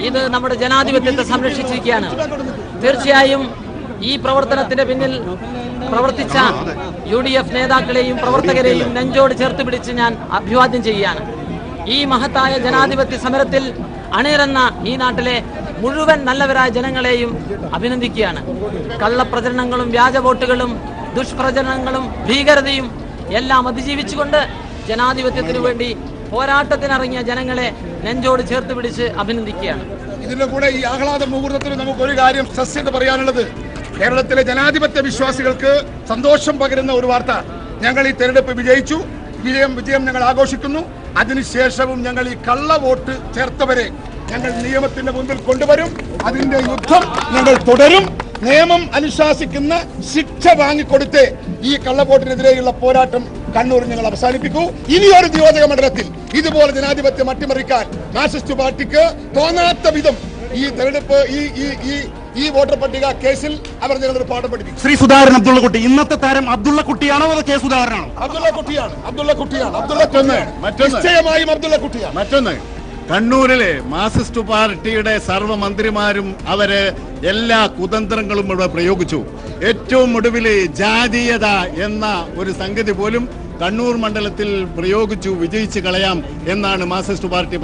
ഇത് നമ്മുടെ ജനാധിപത്യത്തെ സംരക്ഷിച്ചിരിക്കുകയാണ്. തീർച്ചയായും ഈ പ്രവർത്തനത്തിന്റെ പിന്നിൽ പ്രവർത്തിച്ച UDF നേതാക്കളെയും പ്രവർത്തകരെയും നെഞ്ചോട് ചേർത്ത് പിടിച്ച് ഞാൻ അഭിവാദ്യം ചെയ്യുകയാണ്. ഈ മഹത്തായ ജനാധിപത്യ സമരത്തിൽ അണിനിരന്ന ഈ നാട്ടിലെ മുഴുവൻ നല്ലവരായ ജനങ്ങളെയും അഭിനന്ദിക്കുകയാണ്. കള്ളപ്രചരണങ്ങളും വ്യാജ വോട്ടുകളും ദുഷ്പ്രചരണങ്ങളും ഭീകരതയും എല്ലാം അതിജീവിച്ചുകൊണ്ട് ജനാധിപത്യത്തിനു വേണ്ടി പോരാട്ടത്തിനിറങ്ങിയ ജനങ്ങളെ നെഞ്ചോട് ചേർത്ത് പിടിച്ച് അഭിനന്ദിക്കുകയാണ്. ഇതിന്റെ കൂടെ ഈ ആഹ്ലാദ മുഹൂർത്തത്തിൽ നമുക്ക് ഒരു കാര്യം സസ്യത പറയാനുള്ളത്, കേരളത്തിലെ ജനാധിപത്യ വിശ്വാസികൾക്ക് സന്തോഷം പകരുന്ന ഒരു വാർത്ത. ഞങ്ങൾ ഈ തെരഞ്ഞെടുപ്പ് വിജയിച്ചു. വിജയം ഞങ്ങൾ ആഘോഷിക്കുന്നു. അതിനുശേഷവും ഞങ്ങൾ ഈ കള്ള വോട്ട് ചേർത്തവരെ ഞങ്ങൾ നിയമത്തിന്റെ മുമ്പിൽ കൊണ്ടുവരും. അതിന്റെ യുദ്ധം ഞങ്ങൾ തുടരും. നിയമം അനുശാസിക്കുന്ന ശിക്ഷ വാങ്ങിക്കൊടുത്ത് ഈ കള്ളവോട്ടിനെതിരെയുള്ള പോരാട്ടം കണ്ണൂരിൽ ഞങ്ങൾ അവസാനിപ്പിക്കൂ. ഇനിയൊരു നിയോജക മണ്ഡലത്തിൽ ഇതുപോലെ ജനാധിപത്യം അട്ടിമറിക്കാൻ മാർക്സിസ്റ്റ് പാർട്ടിക്ക് തോന്നാത്ത വിധം ഈ തെരഞ്ഞെടുപ്പ് ഈ വോട്ടർ പട്ടിക കേസിൽ അവർ ഞങ്ങളൊരു പാഠം പഠിപ്പിക്കും. ശ്രീ സുധാകരൻ അബ്ദുള്ളക്കുട്ടി, ഇന്നത്തെ താരം അബ്ദുള്ളക്കുട്ടിയാണോ അതോ കെ സുധാകരനാണോ? നിശ്ചയമായും അബ്ദുള്ളക്കുട്ടിയാണ്. മറ്റൊന്ന്, കണ്ണൂരിലെ മാർക്സിസ്റ്റ് പാർട്ടിയുടെ സർവ്വ മന്ത്രിമാരും അവര് എല്ലാ കുതന്ത്രങ്ങളും ഇവിടെ പ്രയോഗിച്ചു. ഏറ്റവും ഒടുവിൽ ജാതീയത എന്ന ഒരു സംഗതി പോലും കണ്ണൂർ മണ്ഡലത്തിൽ പ്രയോഗിച്ചു വിജയിച്ചു കളയാം എന്നാണ് മാർക്സിസ്റ്റ് പാർട്ടി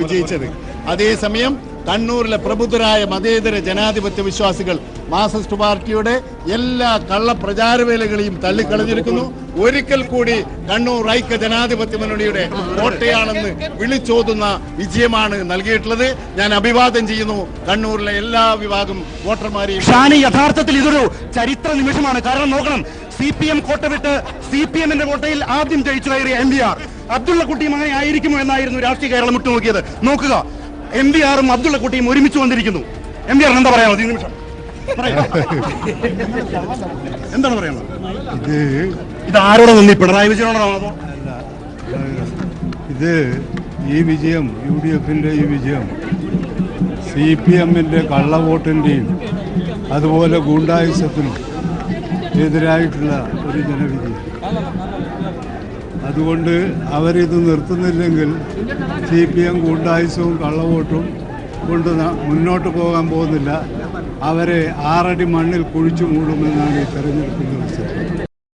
വിജയിച്ചത്. അതേസമയം കണ്ണൂരിലെ പ്രബുദ്ധരായ മതേതര ജനാധിപത്യ വിശ്വാസികൾ മാർക്സിസ്റ്റ് പാർട്ടിയുടെ എല്ലാ കള്ളപ്രചാരവേലകളെയും തള്ളിക്കളഞ്ഞിരിക്കുന്നു. ഒരിക്കൽ കൂടി കണ്ണൂർ ഐക്യ ജനാധിപത്യ മുന്നണിയുടെ കോട്ടയാണെന്ന് വിളിച്ചോതുന്ന വിജയമാണ് നൽകിയിട്ടുള്ളത്. ഞാൻ അഭിവാദ്യം ചെയ്യുന്നു കണ്ണൂരിലെ എല്ലാ വിഭാഗം വോട്ടർമാരെയും. ഷാനി, യഥാർത്ഥത്തിൽ ഇതൊരു ചരിത്ര നിമിഷമാണ്. കാരണം നോക്കണം, CPM കോട്ട വിട്ട് CPM-ന്റെ കോട്ടയിൽ ആദ്യം ജയിച്ചു കയറിയ MVR അബ്ദുള്ളക്കുട്ടിയും അങ്ങനെ ആയിരിക്കുമോ എന്നായിരുന്നു രാഷ്ട്രീയ കേരളം ഉറ്റുനോക്കിയത്. നോക്കുക, MVR-ഉം അബ്ദുള്ളക്കുട്ടിയും ഒരുമിച്ച് വന്നിരിക്കുന്നു. MVR എന്താ പറയാനുള്ളത് ഈ നിമിഷം? എന്താണ് പറയാനുള്ളത്? ഇത് ആരോടെ നന്ദി? പിണറായി വിജയനോടാണോ? ഇത് ഈ വിജയം, UDF-ന്റെ ഈ വിജയം CPM-ന്റെ കള്ളവോട്ടിന്റെയും അതുപോലെ ഗൂണ്ടായുസത്തിനും എതിരായിട്ടുള്ള ഒരു ജനവിധി. അതുകൊണ്ട് അവരിത് നിർത്തുന്നില്ലെങ്കിൽ CPM ഗൂണ്ടായുസവും കള്ളവോട്ടും കൊണ്ട് മുന്നോട്ട് പോകാൻ പോകുന്നില്ല. അവരെ 6 അടി മണ്ണിൽ കുഴിച്ചു മൂടുമെന്നാണ് ഈ തെരഞ്ഞെടുപ്പിന്റെ റിസൾട്ട്.